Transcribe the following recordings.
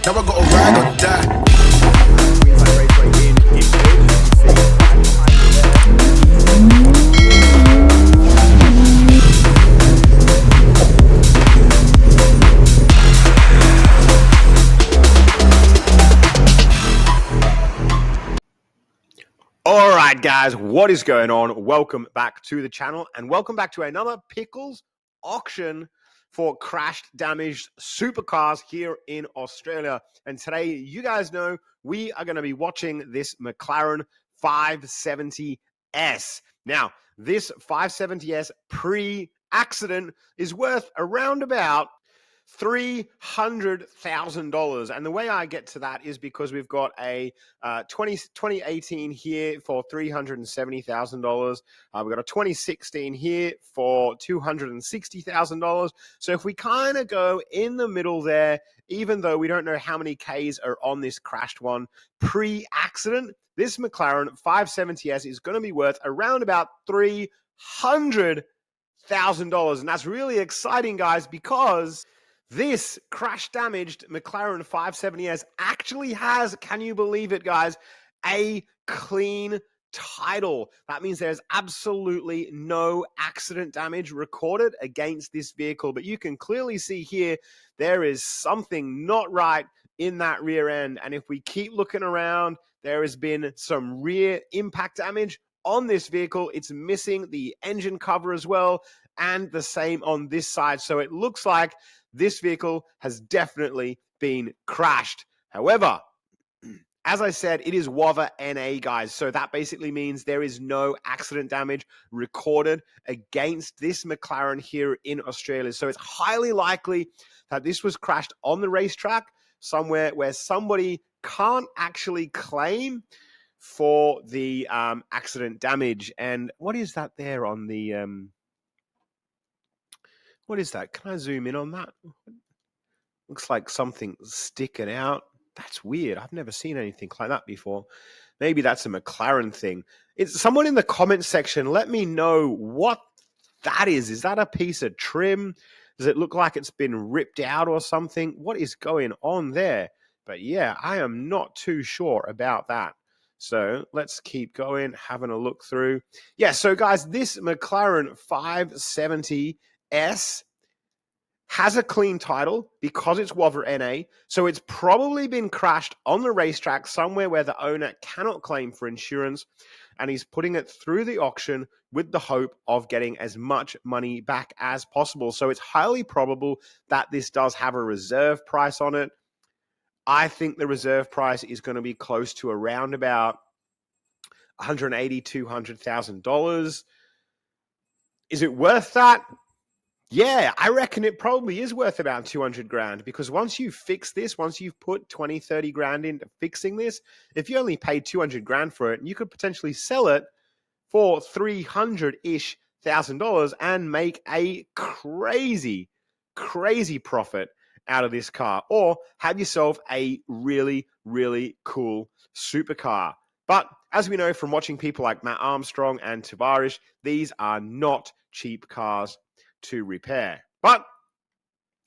Now I gotta ride or die. All right, guys, what is going on? Welcome back to the channel and welcome back to another Pickles auction for crashed, damaged supercars here in Australia. And today, you guys know we are going to be watching this McLaren 570S. Now, this 570S pre-accident is worth around about $300,000. And the way I get to that is because we've got a 2018 here for $370,000. We've got a 2016 here for $260,000. So if we kind of go in the middle there, even though we don't know how many Ks are on this crashed one pre-accident, this McLaren 570S is going to be worth around about $300,000. And that's really exciting, guys, because this crash damaged McLaren 570S actually has, can you believe it, guys, a clean title. That means there's absolutely no accident damage recorded against this vehicle. But you can clearly see here, there is something not right in that rear end. And if we keep looking around, there has been some rear impact damage on this vehicle. It's missing the engine cover as well, and the same on this side. So it looks like this vehicle has definitely been crashed. However, as I said, it is WAVA NA, guys. So that basically means there is no accident damage recorded against this McLaren here in Australia. So it's highly likely that this was crashed on the racetrack somewhere where somebody can't actually claim for the accident damage. And what is that there on the... What is that? Can I zoom in on that? Looks like something sticking out. That's weird. I've never seen anything like that before. Maybe that's a McLaren thing. It's someone in the comment section. Let me know what that is. Is that a piece of trim? Does it look like it's been ripped out or something? What is going on there? But yeah, I am not too sure about that. So let's keep going, having a look through. Yeah, so guys, this McLaren 570S has a clean title because it's WAVA NA. So it's probably been crashed on the racetrack somewhere where the owner cannot claim for insurance, and he's putting it through the auction with the hope of getting as much money back as possible. So it's highly probable that this does have a reserve price on it. I think the reserve price is going to be close to around about $180,000, $200,000. Is it worth that? Yeah, I reckon it probably is worth about 200 grand, because once you fix this, once you've put 20, 30 grand into fixing this, if you only paid 200 grand for it, you could potentially sell it for $300-ish thousand and make a crazy, crazy profit out of this car, or have yourself a really, really cool supercar. But as we know from watching people like Matt Armstrong and Tavares, these are not cheap cars to repair. But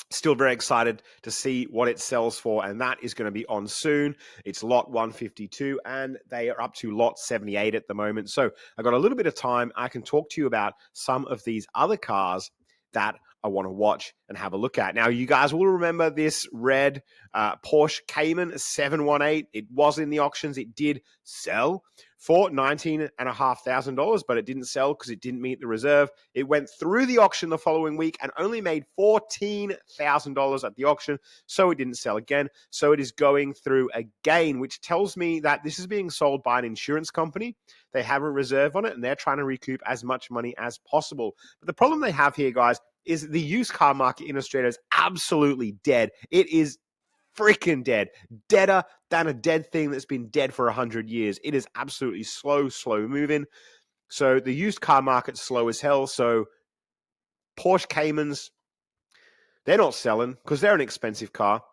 still very excited to see what it sells for, and that is going to be on soon. It's lot 152, and they are up to lot 78 at the moment. So I got a little bit of time. I can talk to you about some of these other cars that I want to watch and have a look at. Now, you guys will remember this red Porsche Cayman 718. It was in the auctions. It did sell for $19,500, but it didn't sell because it didn't meet the reserve. It went through the auction the following week and only made $14,000 at the auction, so it didn't sell again. So it is going through again, which tells me that this is being sold by an insurance company. They have a reserve on it, and they're trying to recoup as much money as possible. But the problem they have here, guys, is the used car market in Australia is absolutely dead. It is freaking dead. Deader than a dead thing that's been dead for 100 years. It is absolutely slow moving. So the used car market's slow as hell. So Porsche Caymans, they're not selling because they're an expensive car.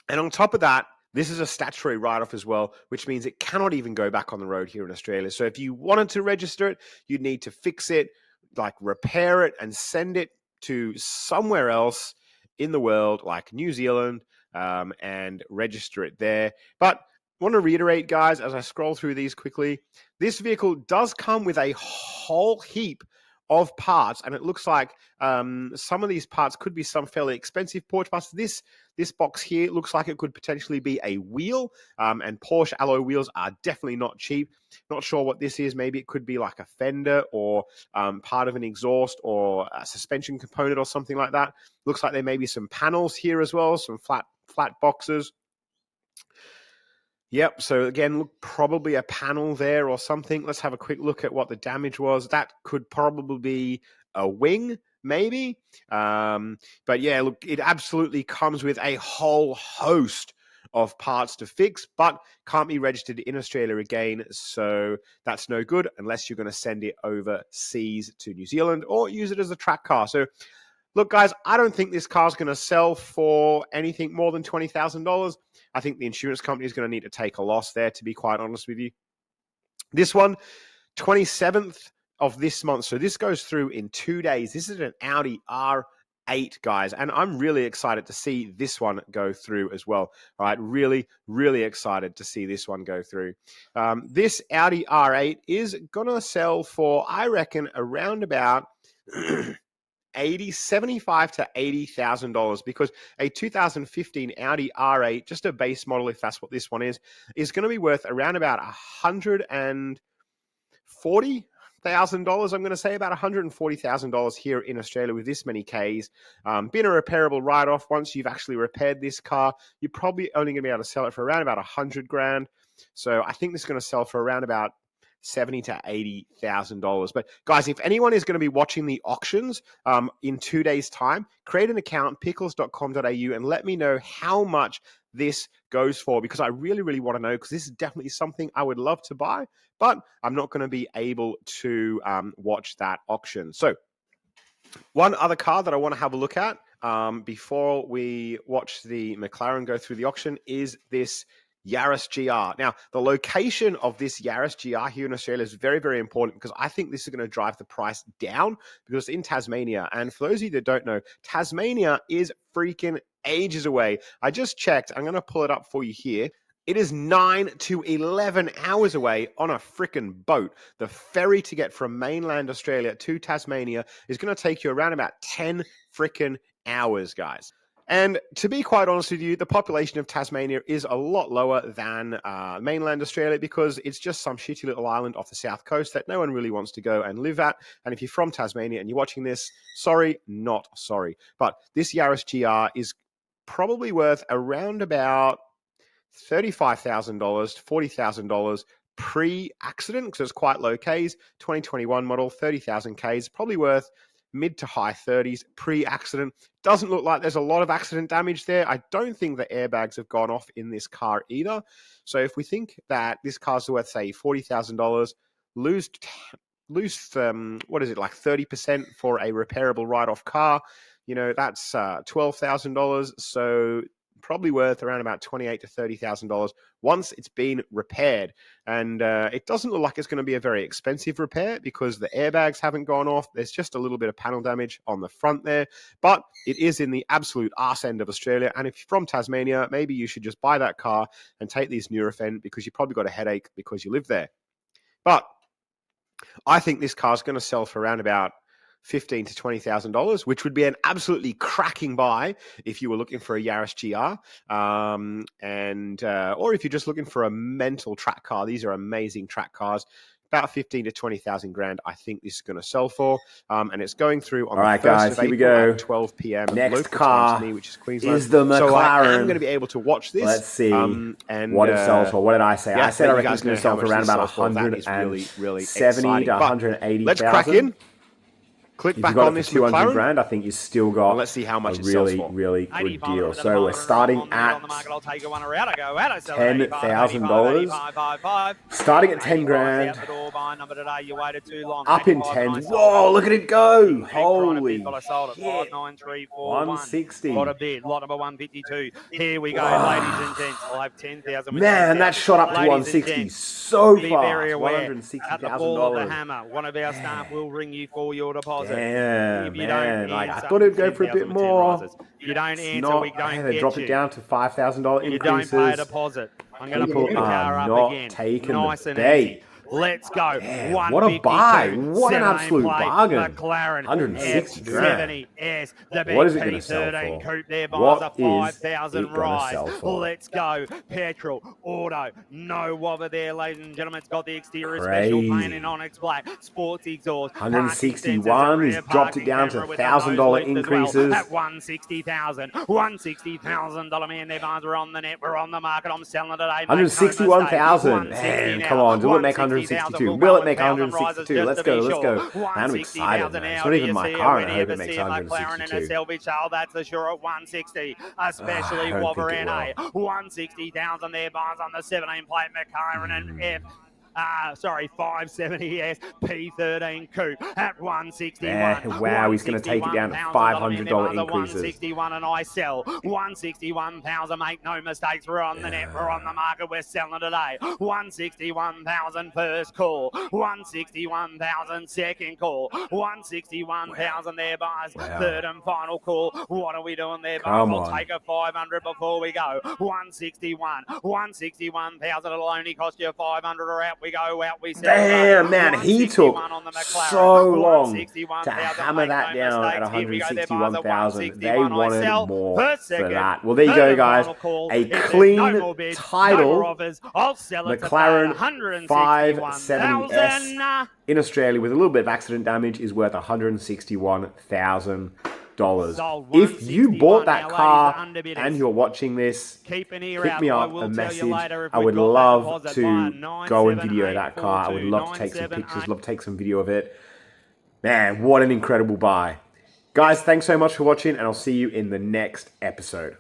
And on top of that, this is a statutory write-off as well, which means it cannot even go back on the road here in Australia. So if you wanted to register it, you'd need to fix it, like repair it and send it to somewhere else in the world, like New Zealand, and register it there. But I want to reiterate, guys, as I scroll through these quickly, this vehicle does come with a whole heap of parts, and it looks like some of these parts could be some fairly expensive Porsche parts. This box here looks like it could potentially be a wheel, and Porsche alloy wheels are definitely not cheap. Not sure what this is. Maybe it could be like a fender or part of an exhaust or a suspension component or something like that. Looks like there may be some panels here as well, some flat boxes. Yep, so again, look, probably a panel there or something. Let's have a quick look at what the damage was. That could probably be a wing, maybe. But yeah, look, it absolutely comes with a whole host of parts to fix, but can't be registered in Australia again, so that's no good unless you're going to send it overseas to New Zealand or use it as a track car. So look, guys, I don't think this car's going to sell for anything more than $20,000. I think the insurance company is going to need to take a loss there, to be quite honest with you. This one, 27th of this month. So this goes through in 2 days. This is an Audi R8, guys, and I'm really excited to see this one go through as well. All right, really, really excited to see this one go through. This Audi R8 is going to sell for, I reckon, around about $75,000 to $80,000, because a 2015 Audi R8, just a base model, if that's what this one is going to be worth around about $140,000. I'm going to say about $140,000 here in Australia with this many Ks. Been a repairable write-off. Once you've actually repaired this car, you're probably only going to be able to sell it for around about $100,000. So I think this is going to sell for around about $70,000 to $80,000. But guys, if anyone is going to be watching the auctions in 2 days' time, create an account, pickles.com.au, and let me know how much this goes for, because I really, really want to know, because this is definitely something I would love to buy, but I'm not going to be able to watch that auction. So one other car that I want to have a look at before we watch the McLaren go through the auction is this Yaris GR. Now, the location of this Yaris GR here in Australia is very, very important, because I think this is going to drive the price down, because it's in Tasmania. And for those of you that don't know, Tasmania is freaking ages away. I just checked. I'm going to pull it up for you here. It is 9 to 11 hours away on a freaking boat. The ferry to get from mainland Australia to Tasmania is going to take you around about 10 freaking hours, guys. And to be quite honest with you, the population of Tasmania is a lot lower than mainland Australia, because it's just some shitty little island off the south coast that no one really wants to go and live at. And if you're from Tasmania and you're watching this, sorry, not sorry. But this Yaris GR is probably worth around about $35,000 to $40,000 pre-accident, because it's quite low Ks. 2021 model, 30,000 Ks, probably worth mid to high 30s pre-accident. Doesn't look like there's a lot of accident damage there. I don't think the airbags have gone off in this car either. So if we think that this car's worth, say, $40,000, lose what is it, like 30% for a repairable write-off car, that's $12,000. So probably worth around about $28,000 to $30,000 once it's been repaired. And it doesn't look like it's going to be a very expensive repair, because the airbags haven't gone off. There's just a little bit of panel damage on the front there, but it is in the absolute arse end of Australia. And if you're from Tasmania, maybe you should just buy that car and take these Nurofen, because you probably got a headache because you live there. But I think this car's going to sell for around about $15,000 to $20,000, which would be an absolutely cracking buy if you were looking for a Yaris GR, or if you're just looking for a mental track car. These are amazing track cars. About 15 to 20,000 grand, I think this is going to sell for, and it's going through on the 1st of April at 12 p.m. Next local car time to me, which is Queensland. is the McLaren. So I am going to be able to watch this. Let's see and what it sells for. What did I say? Yeah, I said I reckon it's going to sell for around about 170 to 180,000. Let's crack in. Click back on this 200 McLaren. grand. I think you still got let's see how much a it sells really, for. really good deal. So we're starting at $10,000. Starting at 10 grand. Up in 10. Whoa, look at it go. Holy shit. 160. Lot of bid. Lot number 152. Here we go, ladies and gents. I'll have 10,000. Man, that shot up to 160 so fast. $160,000. $160,000. The hammer. One of our staff will ring you for your deposit. deposit. Yeah, If you man. don't Like, I answer, thought it'd go for a 10,000 bit for 10 more. rises. If you don't It's answer, not. we don't They get drop it you. down to $5,000 You don't pay a increases. deposit. I'm going to People put the are car up not again. taking Nice the and bait. easy. Let's go. Damn, 152. what a buy. What an 17 absolute plate bargain. McLaren 160 grand. F70S. The What big is it going to sell P13 for? coupe there buys What a is 5,000 it going to rise. sell for? Let's go. Petrol, auto, no wobber there, ladies and gentlemen. It's got the exterior Crazy. special paint in Onyx Black. Sports exhaust. 161. He's dropped it down to $1,000 increases. At 160,000. $160,000 man. Their bars are on the net. We're on the market. I'm selling it today. 161,000. Man, come on. Will it make 162? Will it make 162? Let's go. Let's go. Man, I'm excited, man. It's not even my car, and I hope it makes 162. That's for sure at 160, especially I don't Wobber think it NA. 160,000 there, bars on the 17 plate McLaren and 570S P13 coupe at 161. Wow, he's going to take it down to $500 increases. 161 and I sell 161,000. Make no mistakes, we're on the net, we're on the market, we're selling today. 161,000 first call, 161,000 second call, 161,000 there, buys. Third and final call. What are we doing there, buys? We'll take a 500 before we go. 161,000. It'll only cost you 500 or out we go, out we sell. Damn, man, he took so long to hammer that down at 161,000. They wanted more for that. Well, there you go, guys. A clean title McLaren 570S in Australia with a little bit of accident damage is worth $161,000. If you bought that car and you're watching this, hit me up a message. I would love to go and video that car. I would love to take some pictures, love to take some video of it. Man, what an incredible buy. Guys, thanks so much for watching, and I'll see you in the next episode.